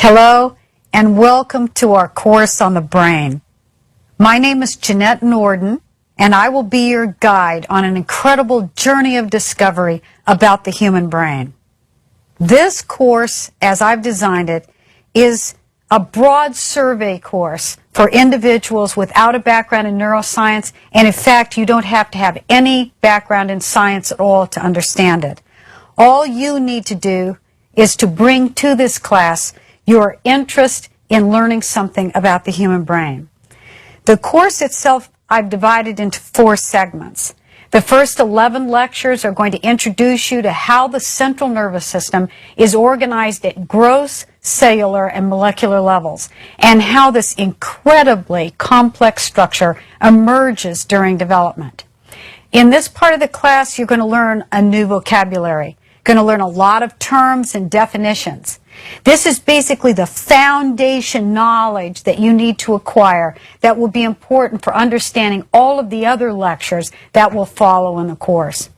Hello and welcome to our course on the brain. My name is Jeanette Norden and I will be your guide on an incredible journey of discovery about the human brain. This course, as I've designed it, is a broad survey course for individuals without a background in neuroscience, and in fact you don't have to have any background in science at all to understand it. All you need to do is to bring to this class your interest in learning something about the human brain. The course itself I've divided into 4 segments. The first 11 lectures are going to introduce you to how the central nervous system is organized at gross, cellular, and molecular levels, and how this incredibly complex structure emerges during development. In this part of the class, you're going to learn a new vocabulary. You're going to learn a lot of terms and definitions. This is basically the foundation knowledge that you need to acquire that will be important for understanding all of the other lectures that will follow in the course.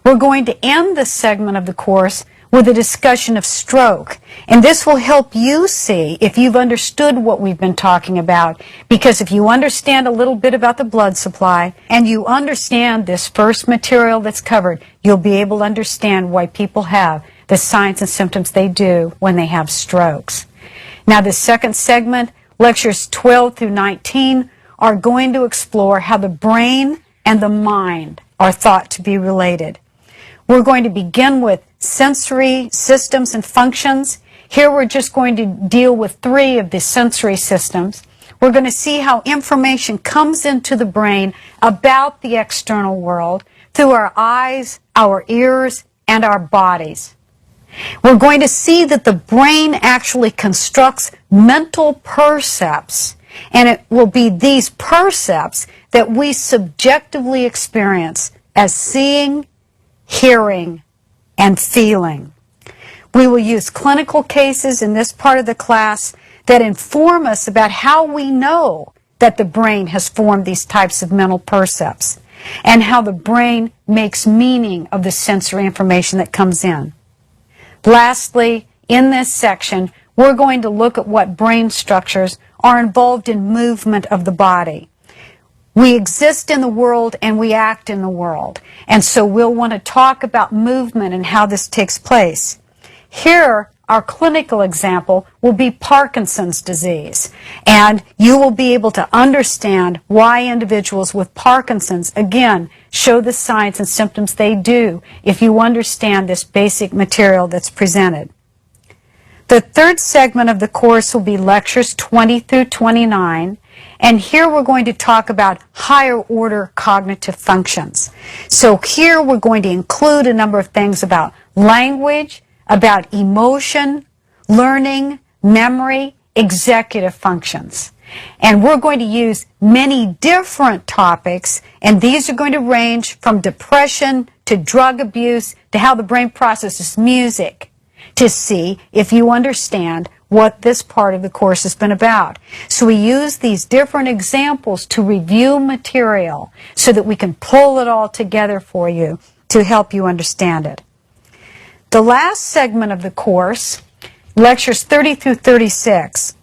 We're going to end this segment of the course with a discussion of stroke, and this will help you see if you've understood what we've been talking about, because if you understand a little bit about the blood supply and you understand this first material that's covered, you'll be able to understand why people have the signs and symptoms they do when they have strokes. Now, the second segment, lectures 12 through 19, are going to explore how the brain and the mind are thought to be related. We're going to begin with sensory systems and functions. Here we're just going to deal with 3 of the sensory systems. We're going to see how information comes into the brain about the external world through our eyes, our ears, and our bodies. We're going to see that the brain actually constructs mental percepts, and it will be these percepts that we subjectively experience as seeing, hearing, and feeling. We will use clinical cases in this part of the class that inform us about how we know that the brain has formed these types of mental percepts and how the brain makes meaning of the sensory information that comes in. Lastly, in this section, we're going to look at what brain structures are involved in movement of the body. We exist in the world and we act in the world, and so we'll want to talk about movement and how this takes place. Here, our clinical example will be Parkinson's disease, and you will be able to understand why individuals with Parkinson's, again, show the signs and symptoms they do if you understand this basic material that's presented. The third segment of the course will be lectures 20 through 29, and here we're going to talk about higher order cognitive functions. So here we're going to include a number of things about language, about emotion, learning, memory, executive functions. And we're going to use many different topics, and these are going to range from depression to drug abuse to how the brain processes music, to see if you understand what this part of the course has been about. So we use these different examples to review material so that we can pull it all together for you to help you understand it. The last segment of the course, lectures 30 through 36,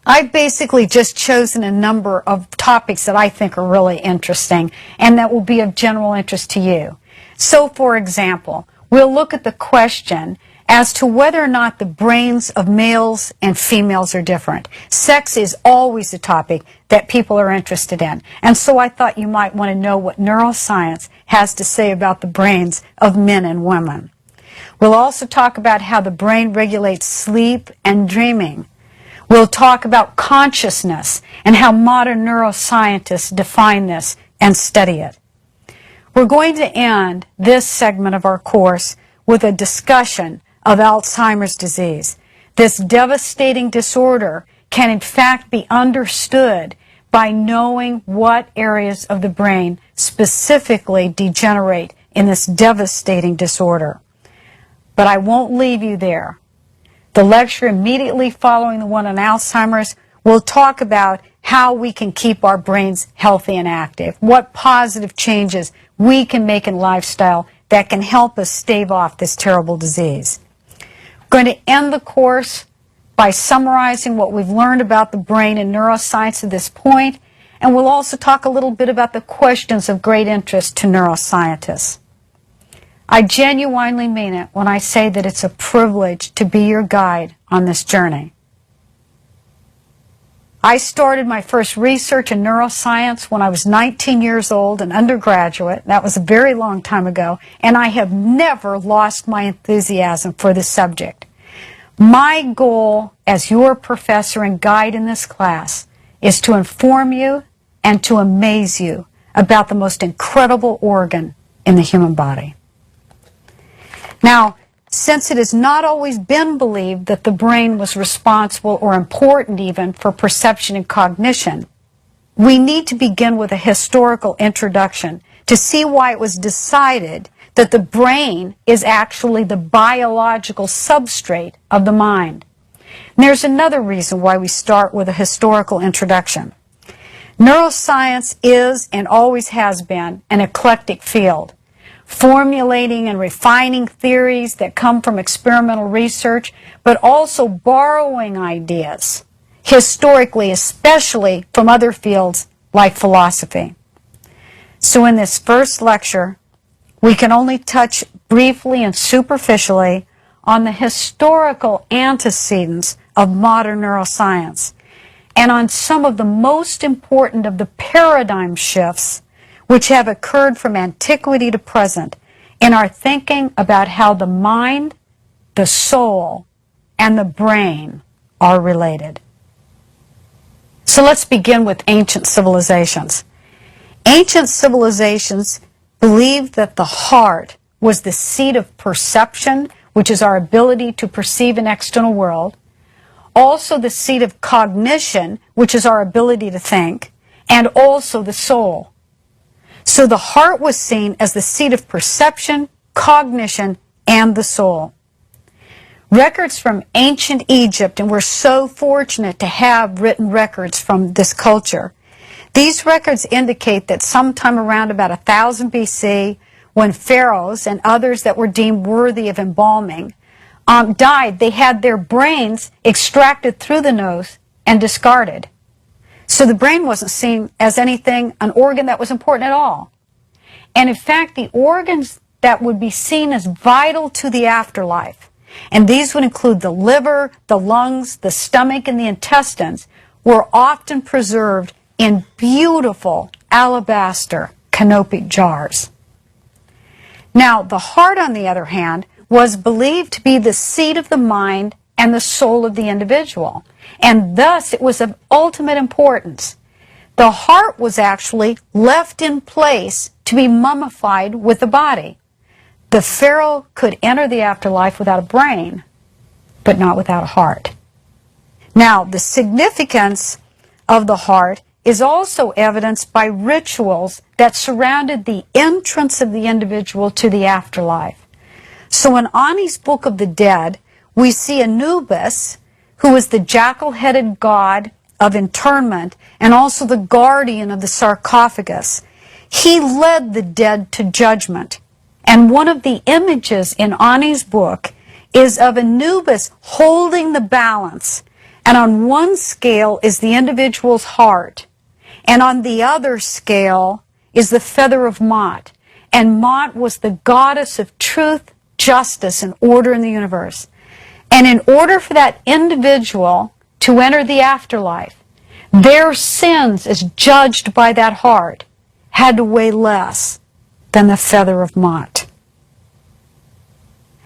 I've basically just chosen a number of topics that I think are really interesting and that will be of general interest to you. So, for example, we'll look at the question as to whether or not the brains of males and females are different. Sex is always a topic that people are interested in, and so I thought you might want to know what neuroscience has to say about the brains of men and women. We'll also talk about how the brain regulates sleep and dreaming. We'll talk about consciousness and how modern neuroscientists define this and study it. We're going to end this segment of our course with a discussion of Alzheimer's disease. This devastating disorder can in fact be understood by knowing what areas of the brain specifically degenerate in this devastating disorder. But I won't leave you there. The lecture immediately following the one on Alzheimer's will talk about how we can keep our brains healthy and active, what positive changes we can make in lifestyle that can help us stave off this terrible disease. We're going to end the course by summarizing what we've learned about the brain and neuroscience at this point, and we'll also talk a little bit about the questions of great interest to neuroscientists. I genuinely mean it when I say that it's a privilege to be your guide on this journey. I started my first research in neuroscience when I was 19 years old, an undergraduate. That was a very long time ago, and I have never lost my enthusiasm for this subject. My goal as your professor and guide in this class is to inform you and to amaze you about the most incredible organ in the human body. Now, since it has not always been believed that the brain was responsible or important even for perception and cognition, we need to begin with a historical introduction to see why it was decided that the brain is actually the biological substrate of the mind. And there's another reason why we start with a historical introduction. Neuroscience is and always has been an eclectic field, formulating and refining theories that come from experimental research, but also borrowing ideas, historically, especially from other fields like philosophy. So in this first lecture, we can only touch briefly and superficially on the historical antecedents of modern neuroscience and on some of the most important of the paradigm shifts which have occurred from antiquity to present in our thinking about how the mind, the soul, and the brain are related. So let's begin with ancient civilizations. Ancient civilizations believed that the heart was the seat of perception, which is our ability to perceive an external world, also the seat of cognition, which is our ability to think, and also the soul. So the heart was seen as the seat of perception, cognition, and the soul. Records from ancient Egypt, and we're so fortunate to have written records from this culture. These records indicate that sometime around about 1000 BC, when pharaohs and others that were deemed worthy of embalming died, they had their brains extracted through the nose and discarded. So the brain wasn't seen as anything, an organ that was important at all. And in fact, the organs that would be seen as vital to the afterlife, and these would include the liver, the lungs, the stomach, and the intestines, were often preserved in beautiful alabaster canopic jars. Now, the heart, on the other hand, was believed to be the seat of the mind and the soul of the individual, and thus it was of ultimate importance. The heart was actually left in place to be mummified with the body. The pharaoh could enter the afterlife without a brain, but not without a heart. Now, the significance of the heart is also evidenced by rituals that surrounded the entrance of the individual to the afterlife. So in Ani's Book of the Dead, we see Anubis, who was the jackal-headed god of internment and also the guardian of the sarcophagus. He led the dead to judgment. And one of the images in Ani's book is of Anubis holding the balance. And on one scale is the individual's heart, and on the other scale is the feather of Mot. And Mot was the goddess of truth, justice, and order in the universe. And in order for that individual to enter the afterlife, their sins, as judged by that heart, had to weigh less than the feather of Mot.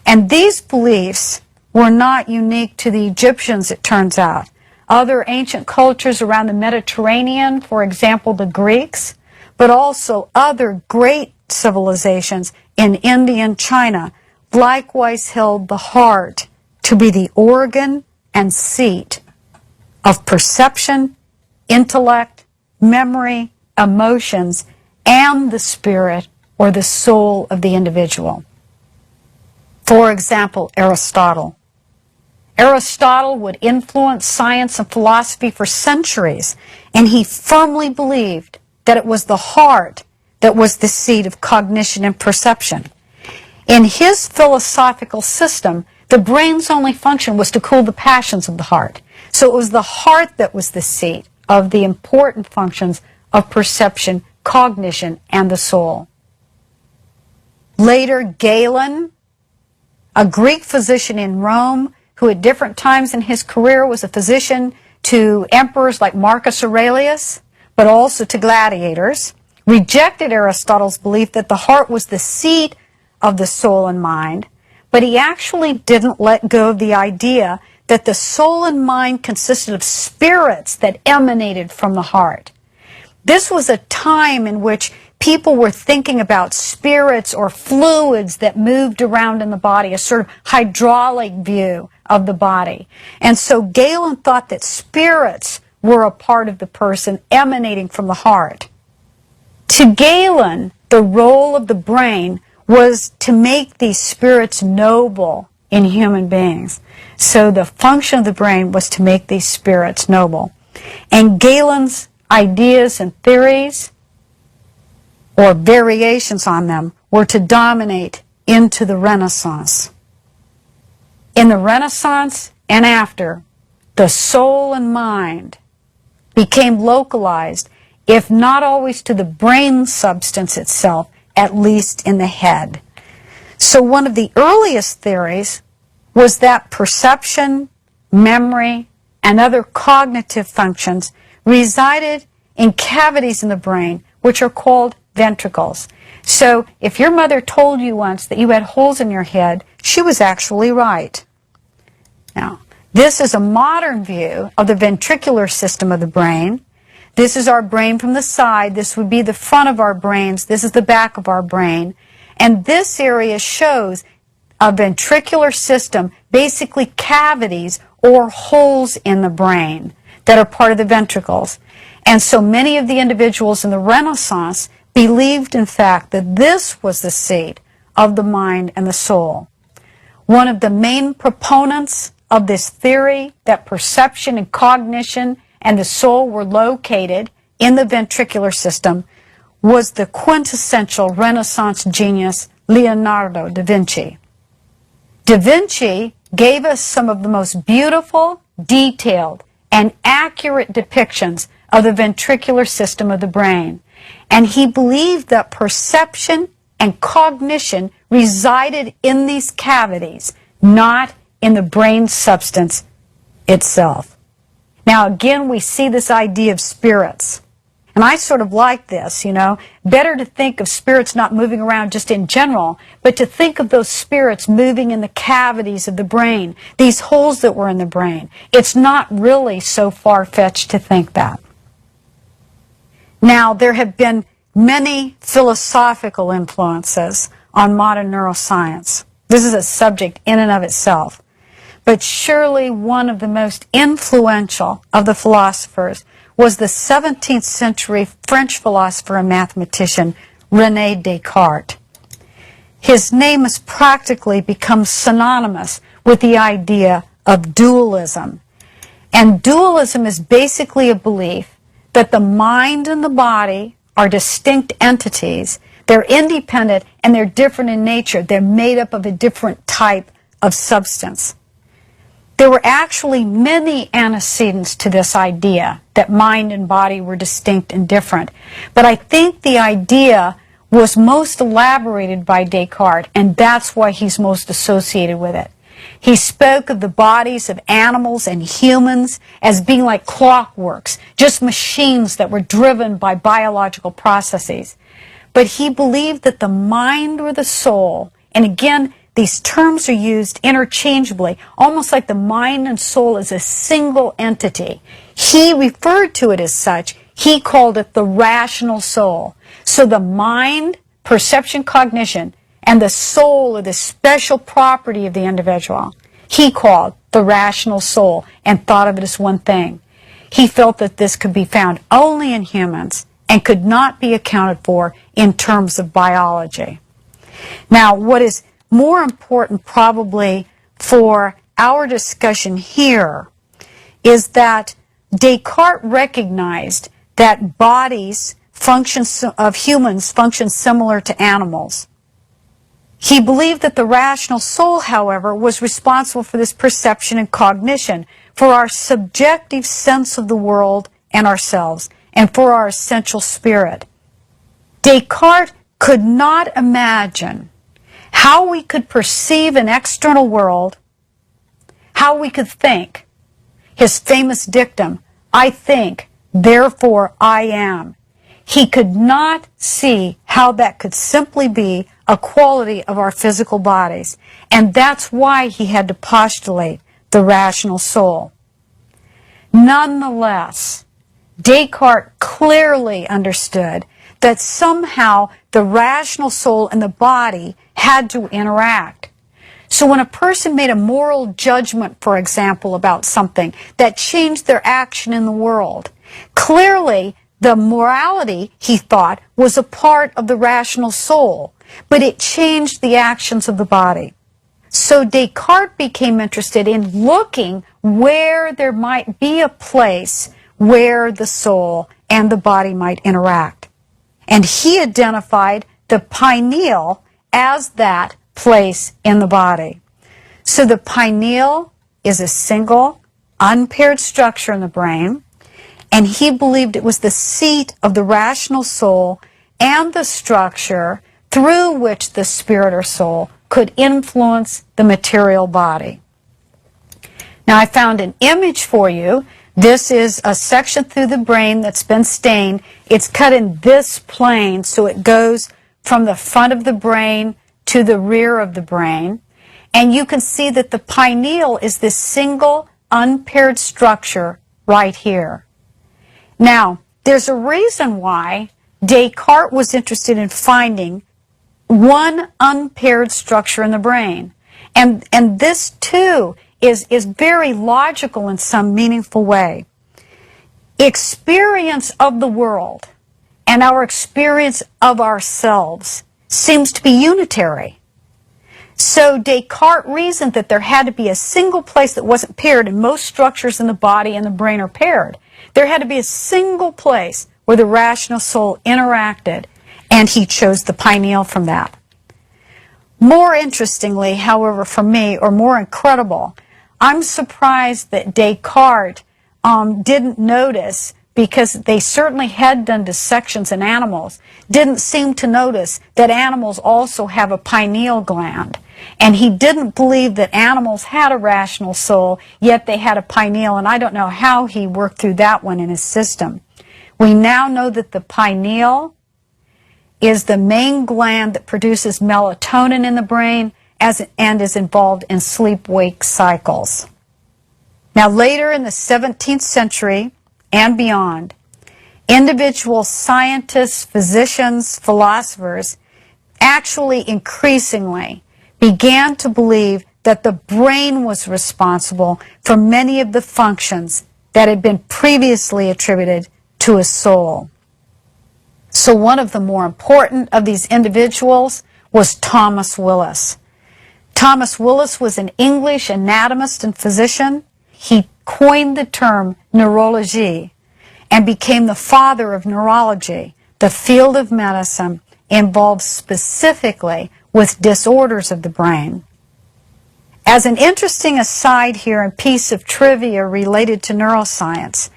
And these beliefs were not unique to the Egyptians, it turns out. Other ancient cultures around the Mediterranean, for example, the Greeks, but also other great civilizations in India and China, likewise held the heart to be the organ and seat of perception, intellect, memory, emotions, and the spirit or the soul of the individual. For example, Aristotle. Aristotle would influence science and philosophy for centuries, and he firmly believed that it was the heart that was the seat of cognition and perception. In his philosophical system, The brain's only function was to cool the passions of the heart. So it was the heart that was the seat of the important functions of perception, cognition, and the soul. Later, Galen, a Greek physician in Rome, who at different times in his career was a physician to emperors like Marcus Aurelius, but also to gladiators, rejected Aristotle's belief that the heart was the seat of the soul and mind, but he actually didn't let go of the idea that the soul and mind consisted of spirits that emanated from the heart. This was a time in which people were thinking about spirits or fluids that moved around in the body, a sort of hydraulic view of the body. And so Galen thought that spirits were a part of the person emanating from the heart. To Galen, the role of the brain was to make these spirits noble in human beings. So the function of the brain was to make these spirits noble. And Galen's ideas and theories, or variations on them, were to dominate into the Renaissance. In the Renaissance and after, the soul and mind became localized, if not always to the brain substance itself, at least in the head. So one of the earliest theories was that perception, memory, and other cognitive functions resided in cavities in the brain, which are called ventricles. So if your mother told you once that you had holes in your head, she was actually right. Now, this is a modern view of the ventricular system of the brain. This is our brain from the side. This would be the front of our brains. This is the back of our brain. And this area shows a ventricular system, basically cavities or holes in the brain that are part of the ventricles. And so many of the individuals in the Renaissance believed, in fact, that this was the seat of the mind and the soul. One of the main proponents of this theory that perception and cognition and the soul were located in the ventricular system was the quintessential Renaissance genius Leonardo da Vinci. Da Vinci gave us some of the most beautiful, detailed, and accurate depictions of the ventricular system of the brain. And he believed that perception and cognition resided in these cavities, not in the brain substance itself. Now again, we see this idea of spirits. And I sort of like this, you know. Better to think of spirits not moving around just in general, but to think of those spirits moving in the cavities of the brain, these holes that were in the brain. It's not really so far-fetched to think that. Now, there have been many philosophical influences on modern neuroscience. This is a subject in and of itself. But surely one of the most influential of the philosophers was the 17th century French philosopher and mathematician René Descartes. His name has practically become synonymous with the idea of dualism. And dualism is basically a belief that the mind and the body are distinct entities. They're independent and they're different in nature. They're made up of a different type of substance. There were actually many antecedents to this idea that mind and body were distinct and different. But I think the idea was most elaborated by Descartes, and that's why he's most associated with it. He spoke of the bodies of animals and humans as being like clockworks, just machines that were driven by biological processes. But he believed that the mind or the soul, and again, these terms are used interchangeably, almost like the mind and soul is a single entity. He referred to it as such. He called it the rational soul. So the mind, perception, cognition, and the soul are the special property of the individual. He called the rational soul and thought of it as one thing. He felt that this could be found only in humans and could not be accounted for in terms of biology. Now, what is more important probably for our discussion here is that Descartes recognized that bodies of humans function similar to animals. He believed that the rational soul, however, was responsible for this perception and cognition, for our subjective sense of the world and ourselves, and for our essential spirit. Descartes could not imagine how we could perceive an external world, how we could think. His famous dictum, "I think, therefore I am." He could not see how that could simply be a quality of our physical bodies, and that's why he had to postulate the rational soul. Nonetheless, Descartes clearly understood that somehow the rational soul and the body had to interact. So when a person made a moral judgment, for example, about something that changed their action in the world, clearly the morality, he thought, was a part of the rational soul, but it changed the actions of the body. So Descartes became interested in looking where there might be a place where the soul and the body might interact. And he identified the pineal as that place in the body. So the pineal is a single, unpaired structure in the brain, and he believed it was the seat of the rational soul and the structure through which the spirit or soul could influence the material body. Now I found an image for you. This is a section through the brain that's been stained. It's cut in this plane, so it goes from the front of the brain to the rear of the brain. And you can see that the pineal is this single, unpaired structure right here. Now, there's a reason why Descartes was interested in finding one unpaired structure in the brain. And this, too, is very logical in some meaningful way. Experience of the world and our experience of ourselves seems to be unitary. So Descartes reasoned that there had to be a single place that wasn't paired, and most structures in the body and the brain are paired. There had to be a single place where the rational soul interacted, and he chose the pineal from that. More interestingly, however, for me, or more incredible, I'm surprised that Descartes didn't notice, because they certainly had done dissections in animals, didn't seem to notice that animals also have a pineal gland. And he didn't believe that animals had a rational soul, yet they had a pineal, and I don't know how he worked through that one in his system. We now know that the pineal is the main gland that produces melatonin in the brain and is involved in sleep-wake cycles. Now later in the 17th century and beyond, individual scientists, physicians, philosophers actually increasingly began to believe that the brain was responsible for many of the functions that had been previously attributed to a soul. So one of the more important of these individuals was Thomas Willis. Thomas Willis was an English anatomist and physician. He coined the term neurology and became the father of neurology, the field of medicine involved specifically with disorders of the brain. As an interesting aside here and piece of trivia related to neuroscience,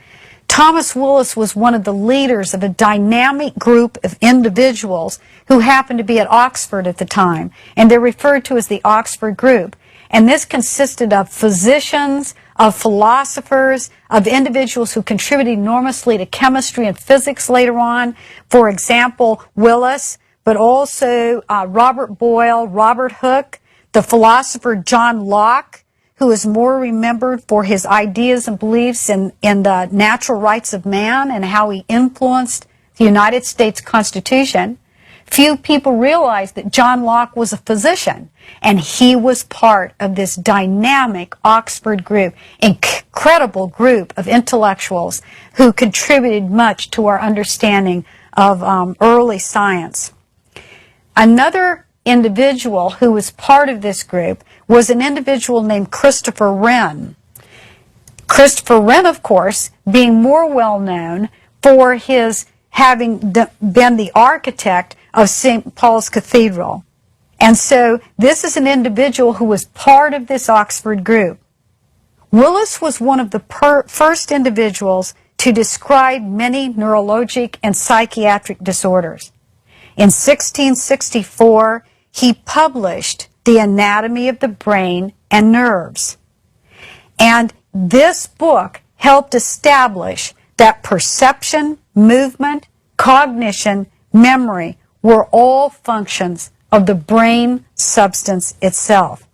Thomas Willis was one of the leaders of a dynamic group of individuals who happened to be at Oxford at the time, and they're referred to as the Oxford Group. And this consisted of physicians, of philosophers, of individuals who contributed enormously to chemistry and physics later on. For example, Willis, but also Robert Boyle, Robert Hooke, the philosopher John Locke, who is more remembered for his ideas and beliefs in the natural rights of man and how he influenced the United States Constitution. Few people realize that John Locke was a physician, and he was part of this dynamic Oxford group, incredible group of intellectuals who contributed much to our understanding of early science. Another individual who was part of this group was an individual named Christopher Wren. Christopher Wren, of course, being more well known for his having been the architect of St. Paul's Cathedral And so this is an individual who was part of this Oxford group. Willis was one of the first individuals to describe many neurologic and psychiatric disorders. In 1664, he published The Anatomy of the Brain and Nerves. And this book helped establish that perception, movement, cognition, memory were all functions of the brain substance itself.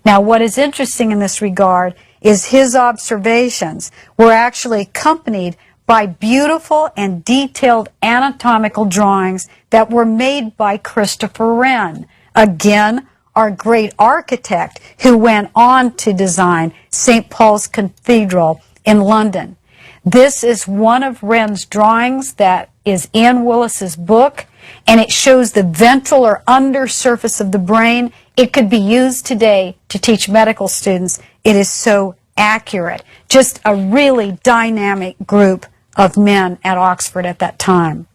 Now, what is interesting in this regard is his observations were actually accompanied by beautiful and detailed anatomical drawings that were made by Christopher Wren, again, our great architect who went on to design St. Paul's Cathedral in London. This is one of Wren's drawings that is in Willis's book, and it shows the ventral or undersurface of the brain. It could be used today to teach medical students. It is so accurate. Just a really dynamic group of men at Oxford at that time.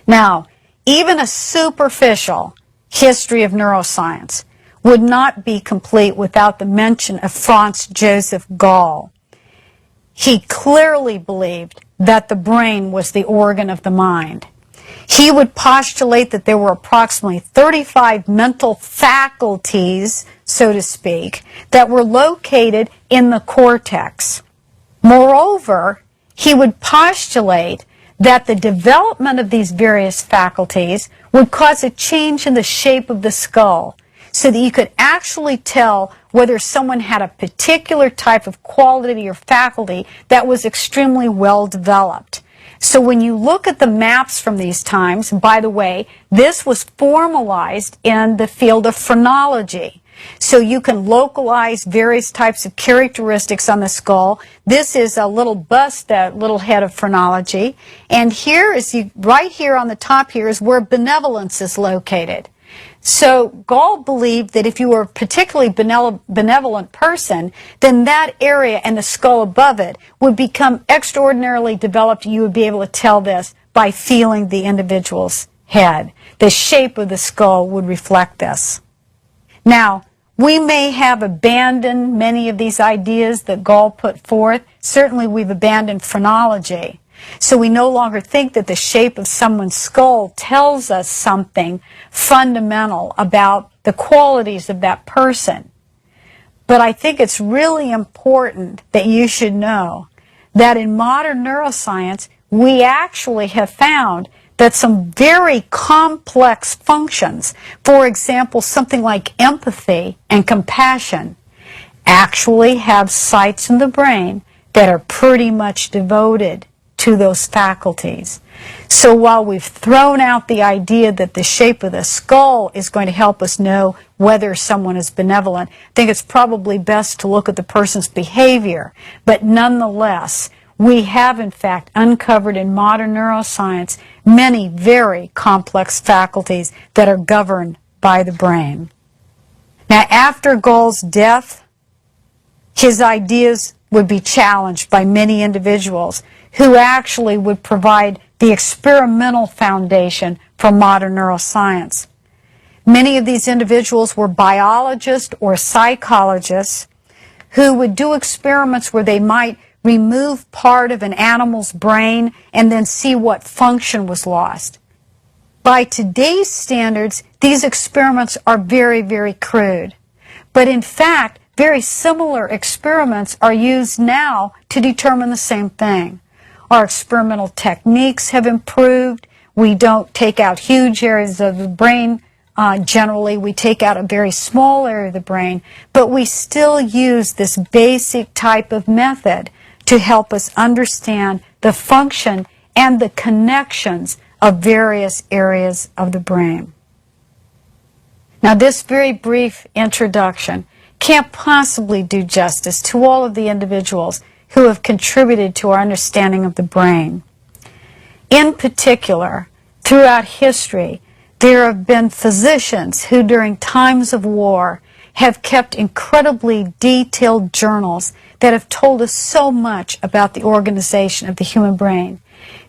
Now, even a superficial history of neuroscience would not be complete without the mention of Franz Joseph Gall. He clearly believed that the brain was the organ of the mind. He would postulate that there were approximately 35 mental faculties, so to speak, that were located in the cortex. Moreover, he would postulate that the development of these various faculties would cause a change in the shape of the skull, so that you could actually tell whether someone had a particular type of quality or faculty that was extremely well developed. So when you look at the maps from these times, and by the way, this was formalized in the field of phrenology. So you can localize various types of characteristics on the skull. This is a little bust, that little head of phrenology. And here is, right here on the top here is where benevolence is located. So Gall believed that if you were a particularly benevolent person, then that area and the skull above it would become extraordinarily developed. You would be able to tell this by feeling the individual's head. The shape of the skull would reflect this. Now, we may have abandoned many of these ideas that Gall put forth. Certainly we've abandoned phrenology. So we no longer think that the shape of someone's skull tells us something fundamental about the qualities of that person. But I think it's really important that you should know that in modern neuroscience, we actually have found that some very complex functions, for example, something like empathy and compassion, actually have sites in the brain that are pretty much devoted to those faculties. So while we've thrown out the idea that the shape of the skull is going to help us know whether someone is benevolent, I think it's probably best to look at the person's behavior. But nonetheless, we have in fact uncovered in modern neuroscience many very complex faculties that are governed by the brain. Now, after Gall's death, his ideas would be challenged by many individuals who actually would provide the experimental foundation for modern neuroscience. Many of these individuals were biologists or psychologists who would do experiments where they might remove part of an animal's brain and then see what function was lost. By today's standards, these experiments are very, very crude. But in fact, very similar experiments are used now to determine the same thing. Our experimental techniques have improved. We don't take out huge areas of the brain. Generally, we take out a very small area of the brain, but we still use this basic type of method to help us understand the function and the connections of various areas of the brain. Now, this very brief introduction can't possibly do justice to all of the individuals who have contributed to our understanding of the brain. In particular, throughout history, there have been physicians who during times of war have kept incredibly detailed journals that have told us so much about the organization of the human brain.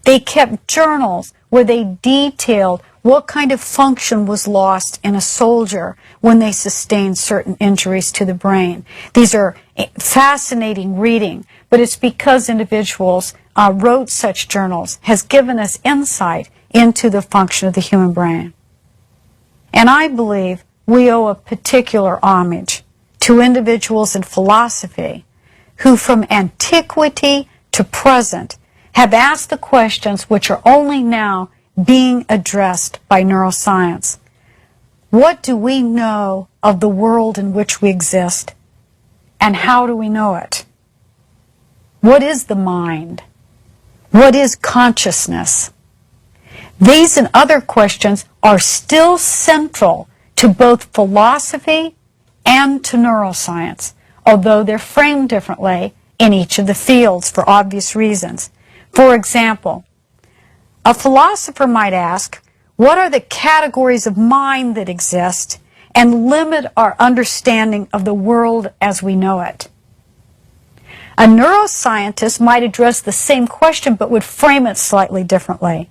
They kept journals where they detailed what kind of function was lost in a soldier when they sustained certain injuries to the brain. These are fascinating reading, but it's because individuals wrote such journals has given us insight into the function of the human brain. And I believe we owe a particular homage to individuals in philosophy who from antiquity to present have asked the questions which are only now being addressed by neuroscience. What do we know of the world in which we exist, and how do we know it? What is the mind? What is consciousness? These and other questions are still central to both philosophy and to neuroscience, although they're framed differently in each of the fields for obvious reasons. For example, a philosopher might ask, what are the categories of mind that exist and limit our understanding of the world as we know it? A neuroscientist might address the same question but would frame it slightly differently.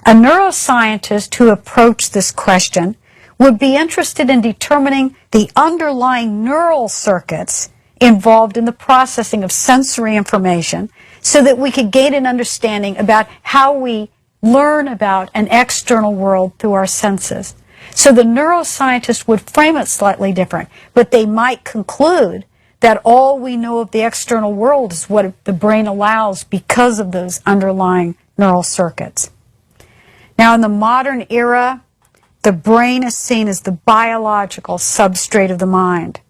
A neuroscientist who approached this question would be interested in determining the underlying neural circuits involved in the processing of sensory information so that we could gain an understanding about how we learn about an external world through our senses. So the neuroscientist would frame it slightly different, but they might conclude that all we know of the external world is what the brain allows because of those underlying neural circuits. Now, in the modern era, the brain is seen as the biological substrate of the mind.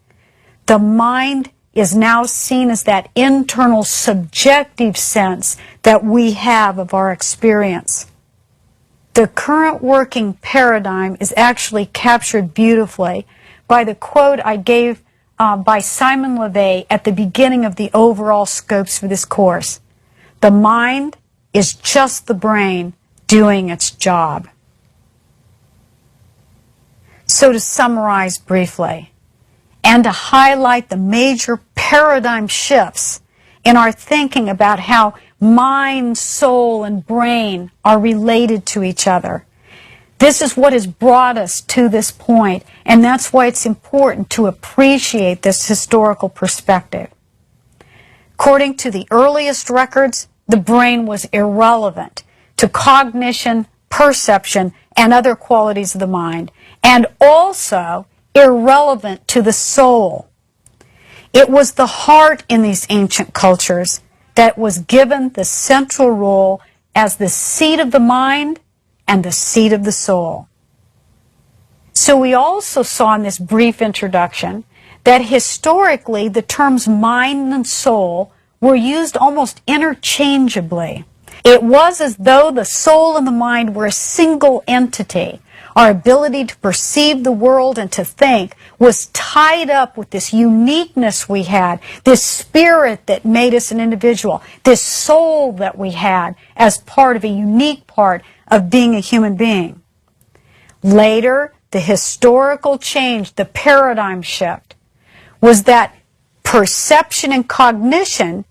The mind is now seen as that internal subjective sense that we have of our experience. The current working paradigm is actually captured beautifully by the quote I gave by Simon LeVay at the beginning of the overall scopes for this course. The mind is just the brain doing its job. So to summarize briefly, and to highlight the major paradigm shifts in our thinking about how mind, soul, and brain are related to each other. This is what has brought us to this point, and that's why it's important to appreciate this historical perspective. According to the earliest records, the brain was irrelevant to cognition, perception, and other qualities of the mind, and also irrelevant to the soul. It was the heart in these ancient cultures that was given the central role as the seat of the mind and the seat of the soul. So we also saw in this brief introduction that historically the terms mind and soul were used almost interchangeably. It was as though the soul and the mind were a single entity. Our ability to perceive the world and to think was tied up with this uniqueness we had, this spirit that made us an individual, this soul that we had as part of a unique part of being a human being. Later, the historical change, the paradigm shift, was that perception and cognition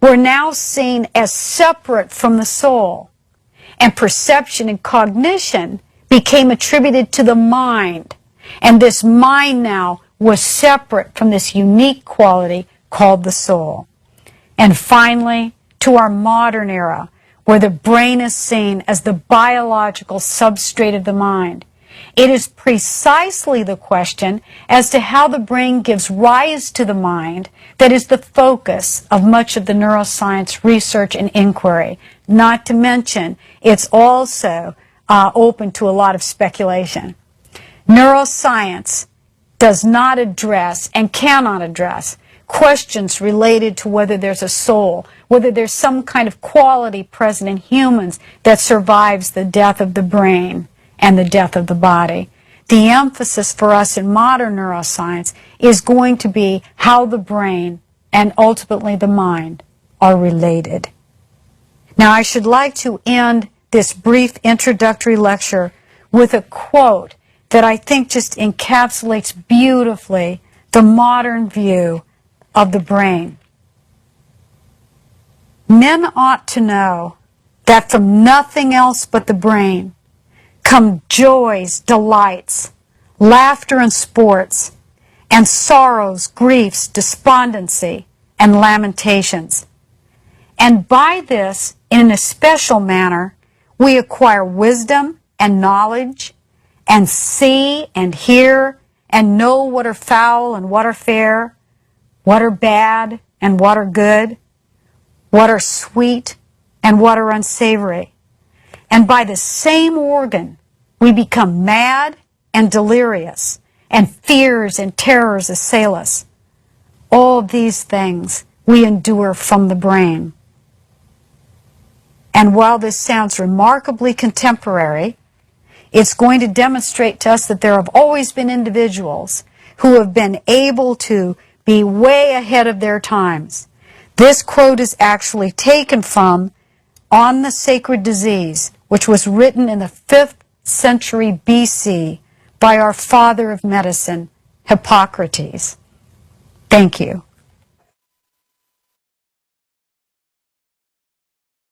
were now seen as separate from the soul. And perception and cognition became attributed to the mind. And this mind now was separate from this unique quality called the soul. And finally, to our modern era, where the brain is seen as the biological substrate of the mind. It is precisely the question as to how the brain gives rise to the mind that is the focus of much of the neuroscience research and inquiry. Not to mention, it's also open to a lot of speculation. Neuroscience does not address and cannot address questions related to whether there's a soul, whether there's some kind of quality present in humans that survives the death of the brain and the death of the body. The emphasis for us in modern neuroscience is going to be how the brain and ultimately the mind are related. Now, I should like to end this brief introductory lecture with a quote that I think just encapsulates beautifully the modern view of the brain. Men ought to know that from nothing else but the brain come joys, delights, laughter and sports, and sorrows, griefs, despondency, and lamentations. And by this, in a special manner, we acquire wisdom and knowledge, and see and hear and know what are foul and what are fair, what are bad and what are good, what are sweet and what are unsavory. And by the same organ, we become mad and delirious, and fears and terrors assail us. All these things we endure from the brain. And while this sounds remarkably contemporary, it's going to demonstrate to us that there have always been individuals who have been able to be way ahead of their times. This quote is actually taken from On the Sacred Disease, which was written in the 5th century BC by our father of medicine, Hippocrates. Thank you.